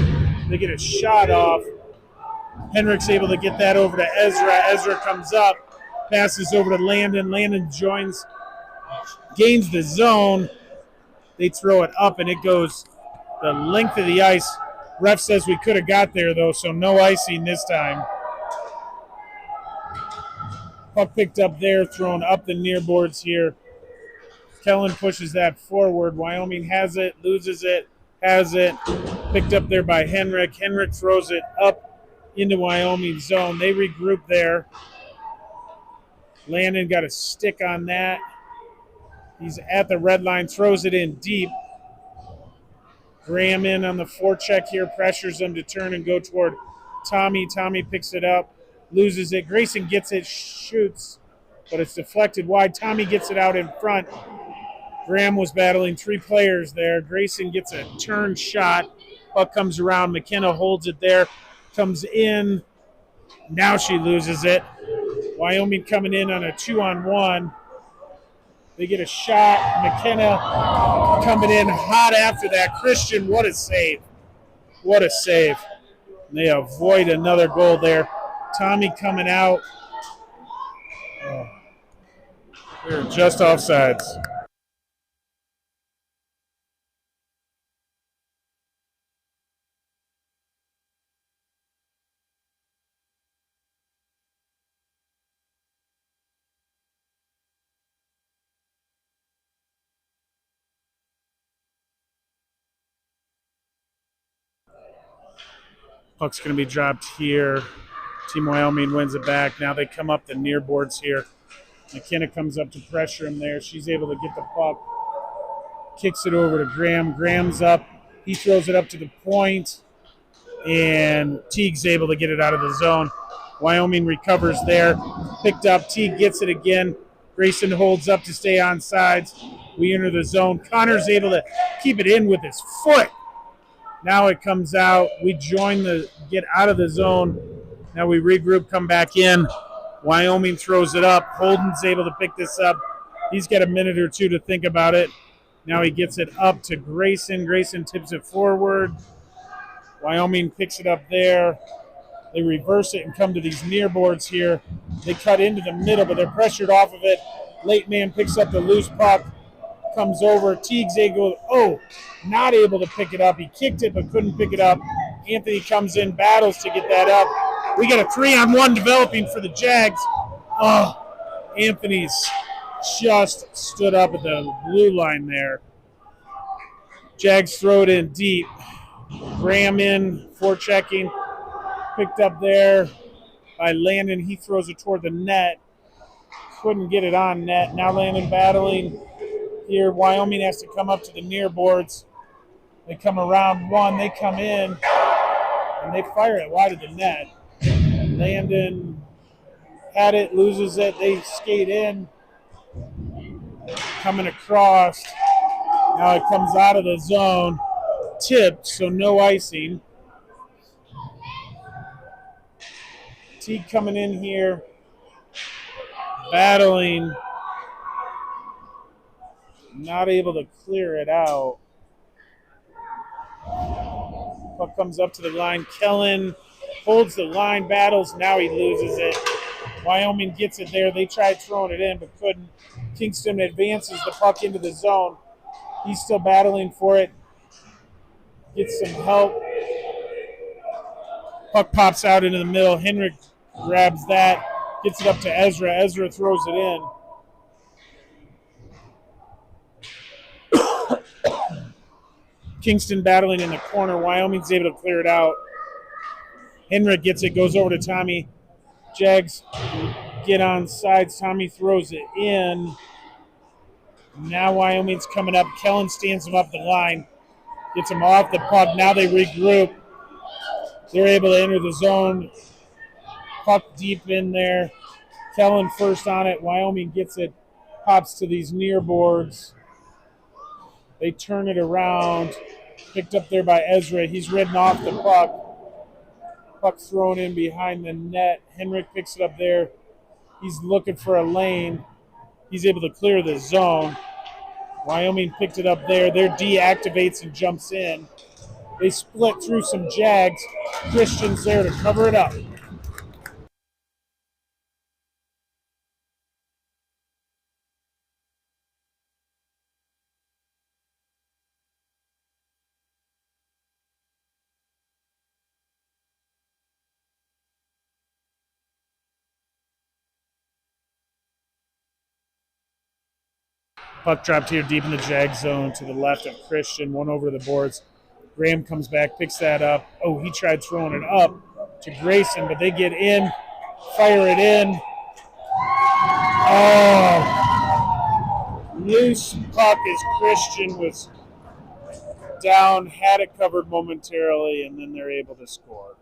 They get a shot off. Henrik's able to get that over to Ezra. Ezra comes up. Passes over to Landon. Landon gains the zone. They throw it up, and it goes the length of the ice. Ref says we could have got there, though, so no icing this time. Puck picked up there, thrown up the near boards here. Kellen pushes that forward. Wyoming has it, loses it, has it. Picked up there by Henrik. Henrik throws it up into Wyoming's zone. They regroup there. Landon got a stick on that. He's at the red line, throws it in deep. Graham in on the forecheck here, pressures him to turn and go toward Tommy. Tommy picks it up, loses it. Grayson gets it, shoots, but it's deflected wide. Tommy gets it out in front. Graham was battling 3 players there. Grayson gets a turn shot. Puck comes around. McKenna holds it there, comes in. Now she loses it. Wyoming coming in on a 2-on-1. They get a shot. McKenna coming in hot after that. Christian, what a save. What a save. They avoid another goal there. Tommy coming out. Oh. They're just offsides. Puck's going to be dropped here. Team Wyoming wins it back. Now they come up the near boards here. McKenna comes up to pressure him there. She's able to get the puck. Kicks it over to Graham. Graham's up. He throws it up to the point. And Teague's able to get it out of the zone. Wyoming recovers there. Picked up. Teague gets it again. Grayson holds up to stay on sides. We enter the zone. Connor's able to keep it in with his foot. Now it comes out. We get out of the zone. Now we regroup, come back in. Wyoming throws it up. Holden's able to pick this up. He's got a minute or two to think about it. Now he gets it up to Grayson. Grayson tips it forward. Wyoming picks it up there. They reverse it and come to these near boards here. They cut into the middle, but they're pressured off of it. Late man picks up the loose puck. Comes over. Teague's not able to pick it up. He kicked it but couldn't pick it up. Anthony comes in, battles to get that up. We got a 3-on-1 developing for the Jags. Oh, Anthony's just stood up at the blue line there. Jags throw it in deep. Graham in, forechecking. Picked up there by Landon. He throws it toward the net. Couldn't get it on net. Now Landon battling here. Wyoming has to come up to the near boards. They come around one. They come in, and they fire it wide of the net. Landon had it, loses it. They skate in. Coming across. Now it comes out of the zone. Tipped, so no icing. Teague coming in here. Battling. Not able to clear it out. comes up to the line. Kellen holds the line, battles. Now he loses it. Wyoming gets it there. They tried throwing it in, but couldn't. Kingston advances the puck into the zone. He's still battling for it. Gets some help. Puck pops out into the middle. Henrik grabs that. Gets it up to Ezra. Ezra throws it in. Kingston battling in the corner. Wyoming's able to clear it out. Henrik gets it, goes over to Tommy. Jags get on sides. Tommy throws it in. Now Wyoming's coming up. Kellen stands him up the line. Gets him off the puck. Now they regroup. They're able to enter the zone. Puck deep in there. Kellen first on it. Wyoming gets it. Pops to these near boards. They turn it around. Picked up there by Ezra. He's ridden off the puck. Puck thrown in behind the net. Henrik picks it up there. He's looking for a lane. He's able to clear the zone. Wyoming picked it up there. Their D activates and jumps in. They split through some Jags. Christian's there to cover it up. Puck dropped here deep in the Jag zone to the left of Christian. One over the boards. Graham comes back, picks that up. Oh, he tried throwing it up to Grayson, but they get in, fire it in. Oh, loose puck as Christian was down, had it covered momentarily, and then they're able to score.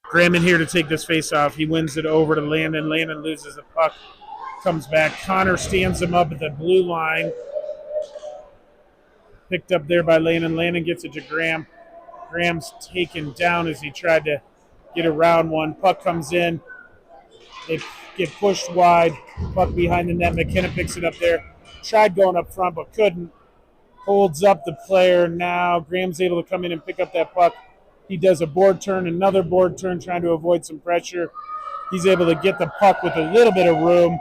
Graham in here to take this face off. He wins it over to Landon. Landon loses the puck, comes back. Connor stands him up at the blue line. Picked up there by Landon. Landon gets it to Graham. Graham's taken down as he tried to get around one. Puck comes in. They get pushed wide. Puck behind the net. McKenna picks it up there. Tried going up front, but couldn't. Holds up the player now. Graham's able to come in and pick up that puck. He does a board turn, another board turn, trying to avoid some pressure. He's able to get the puck with a little bit of room.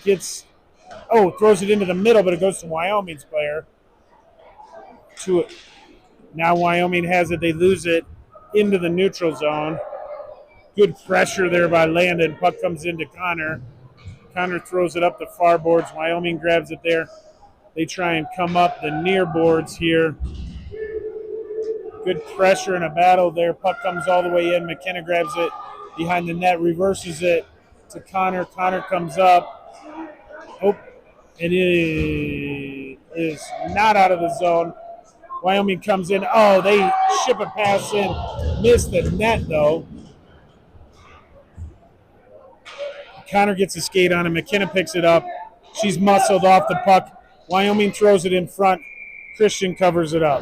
Throws it into the middle, but it goes to Wyoming's player. Now Wyoming has it. They lose it into the neutral zone. Good pressure there by Landon. Puck comes into Connor. Connor throws it up the far boards. Wyoming grabs it there. They try and come up the near boards here. Good pressure and a battle there. Puck comes all the way in. McKenna grabs it behind the net, reverses it to Connor. Connor comes up. Oh, it is not out of the zone. Wyoming comes in. Oh, they ship a pass in. Missed the net, though. Connor gets a skate on it. McKenna picks it up. She's muscled off the puck. Wyoming throws it in front. Christian covers it up.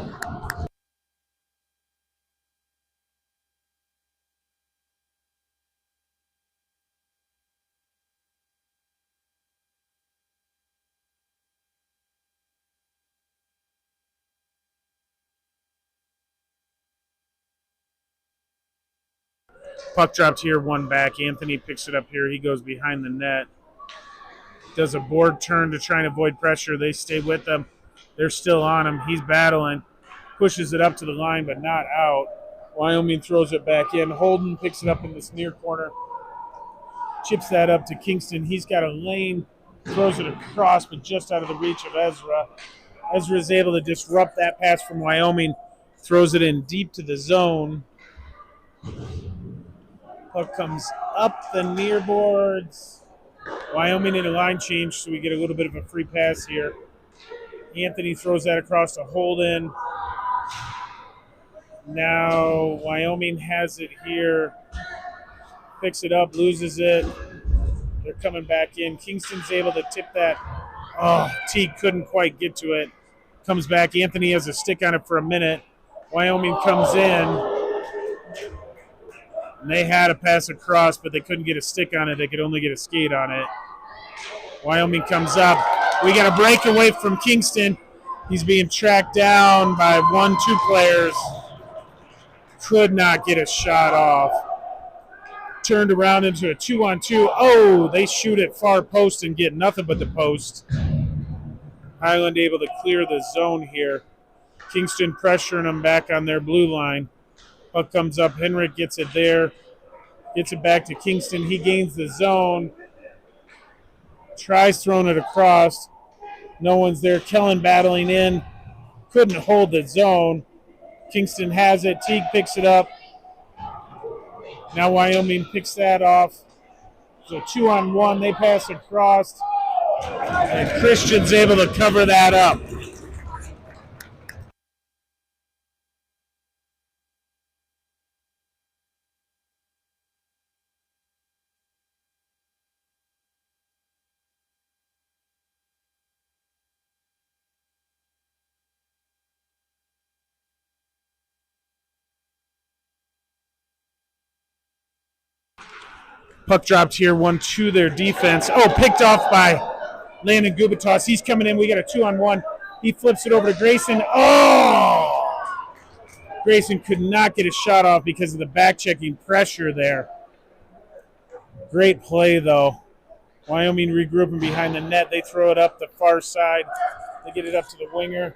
Puck dropped here, one back. Anthony picks it up here. He goes behind the net. Does a board turn to try and avoid pressure. They stay with him. They're still on him. He's battling. Pushes it up to the line, but not out. Wyoming throws it back in. Holden picks it up in this near corner. Chips that up to Kingston. He's got a lane. Throws it across, but just out of the reach of Ezra. Ezra is able to disrupt that pass from Wyoming. Throws it in deep to the zone. Puck comes up the near boards. Wyoming in a line change, so we get a little bit of a free pass here. Anthony throws that across to Holden. Now Wyoming has it here. Picks it up, loses it. They're coming back in. Kingston's able to tip that Oh, Teague couldn't quite get to it. Comes back. Anthony has a stick on it for a minute. Wyoming comes in. And they had a pass across, but they couldn't get a stick on it. They could only get a skate on it. Wyoming comes up. We got a breakaway from Kingston. He's being tracked down by 1-2 players. Could not get a shot off. Turned around into a 2-on-2. Oh, they shoot at far post and get nothing but the post. Highland able to clear the zone here. Kingston pressuring them back on their blue line. Puck comes up. Henrik gets it there. Gets it back to Kingston. He gains the zone. Tries throwing it across. No one's there. Kellen battling in. Couldn't hold the zone. Kingston has it. Teague picks it up. Now Wyoming picks that off. So 2-on-1. They pass across. And Christian's able to cover that up. Puck dropped here, 1-2 their defense. Oh, picked off by Landon Gubitas. He's coming in. We got a 2-on-1. He flips it over to Grayson. Oh! Grayson could not get a shot off because of the back-checking pressure there. Great play, though. Wyoming regrouping behind the net. They throw it up the far side. They get it up to the winger.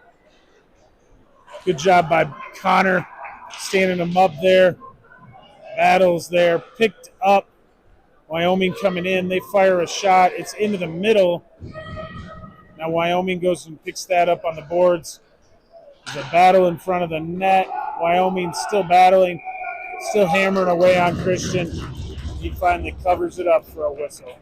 Good job by Connor standing him up there. Battles there. Picked up. Wyoming coming in. They fire a shot. It's into the middle. Now Wyoming goes and picks that up on the boards. There's a battle in front of the net. Wyoming still battling, still hammering away on Christian. He finally covers it up for a whistle.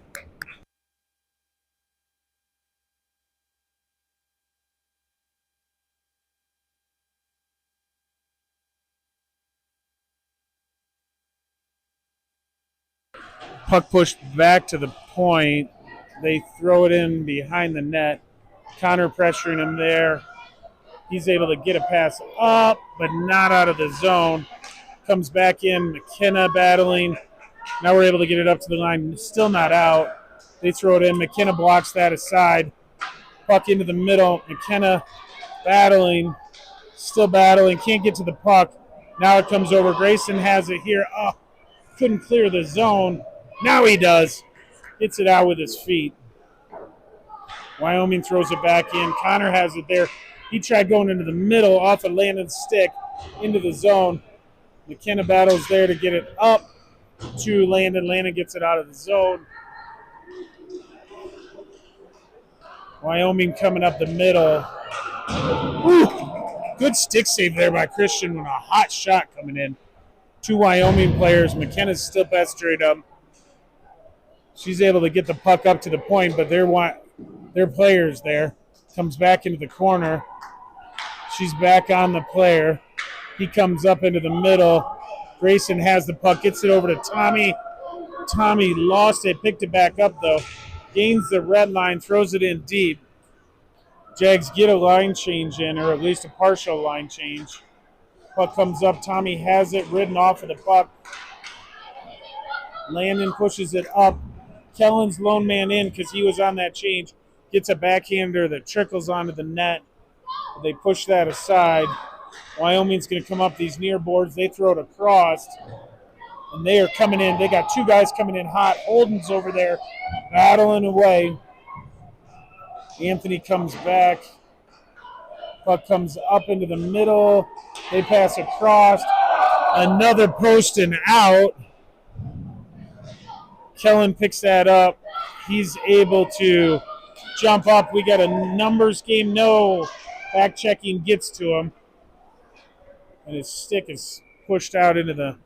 Puck pushed back to the point. They throw it in behind the net. Connor pressuring him there. He's able to get a pass up, but not out of the zone. Comes back in. McKenna battling. Now we're able to get it up to the line. Still not out. They throw it in. McKenna blocks that aside. Puck into the middle. McKenna battling. Still battling. Can't get to the puck. Now it comes over. Grayson has it here. Oh, couldn't clear the zone. Now he does. Gets it out with his feet. Wyoming throws it back in. Connor has it there. He tried going into the middle off of Landon's stick into the zone. McKenna battles there to get it up to Landon. Landon gets it out of the zone. Wyoming coming up the middle. Ooh, good stick save there by Christian with a hot shot coming in. 2 Wyoming players. McKenna's still pestering them. She's able to get the puck up to the point, but their players there. Comes back into the corner. She's back on the player. He comes up into the middle. Grayson has the puck, gets it over to Tommy. Tommy lost it, picked it back up, though. Gains the red line, throws it in deep. Jags get a line change in, or at least a partial line change. Puck comes up. Tommy has it, ridden off of the puck. Landon pushes it up. Kellen's lone man in because he was on that change. Gets a backhander that trickles onto the net. They push that aside. Wyoming's going to come up these near boards. They throw it across. And they are coming in. They got 2 guys coming in hot. Holden's over there battling away. Anthony comes back. Puck comes up into the middle. They pass across. Another post and out. Kellen picks that up. He's able to jump up. We got a numbers game. No. Back checking gets to him. And his stick is pushed out into the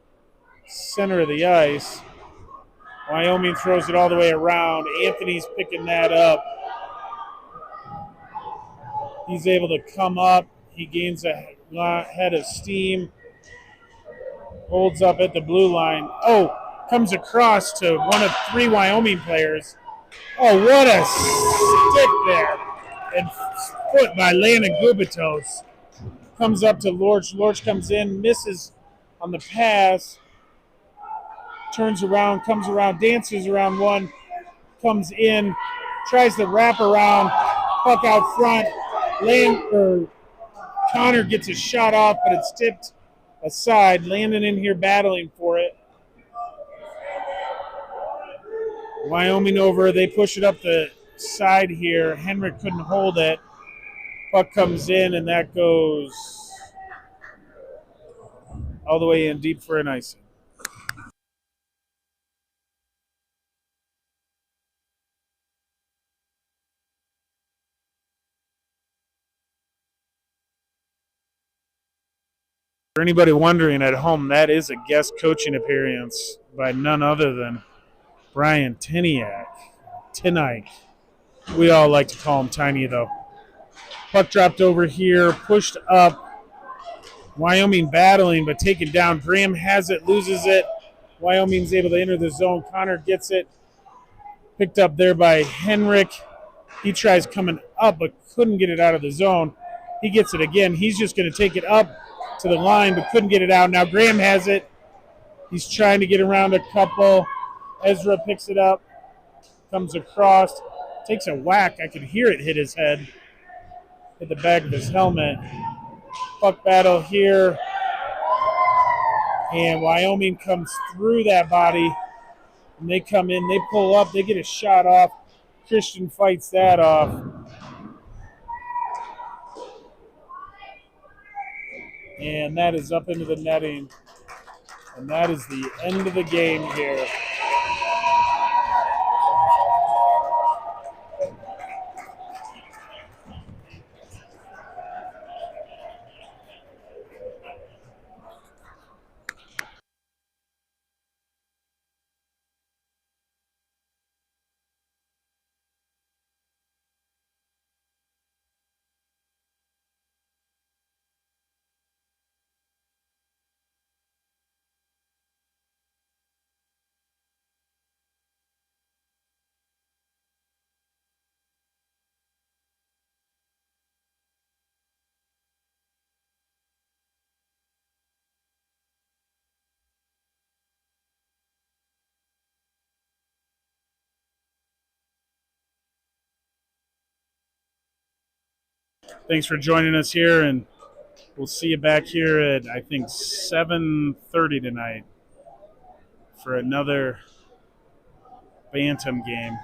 center of the ice. Wyoming throws it all the way around. Anthony's picking that up. He's able to come up. He gains a head of steam. Holds up at the blue line. Oh, comes across to one of 3 Wyoming players. Oh, what a stick there. and foot by Landon Gubitos. Comes up to Lorch. Lorch comes in, misses on the pass, turns around, comes around, dances around one, comes in, tries to wrap around, puck out front. Connor gets a shot off, but it's tipped aside. Landon in here battling for it. Wyoming over. They push it up the side here. Henrik couldn't hold it. Puck comes in, and that goes all the way in deep for an icing. For anybody wondering at home, that is a guest coaching appearance by none other than Brian Tiniak. We all like to call him Tiny, though. Puck dropped over here, pushed up. Wyoming battling, but taken down. Graham has it, loses it. Wyoming's able to enter the zone. Connor gets it. Picked up there by Henrik. He tries coming up, but couldn't get it out of the zone. He gets it again. He's just going to take it up to the line, but couldn't get it out. Now Graham has it. He's trying to get around a couple. Ezra picks it up, comes across, takes a whack. I could hear it hit his head, hit the back of his helmet. Puck battle here. And Wyoming comes through that body. And they come in, they pull up, they get a shot off. Christian fights that off. And that is up into the netting. And that is the end of the game here. Thanks for joining us here, and we'll see you back here at, I think, 7:30 tonight for another Bantam game.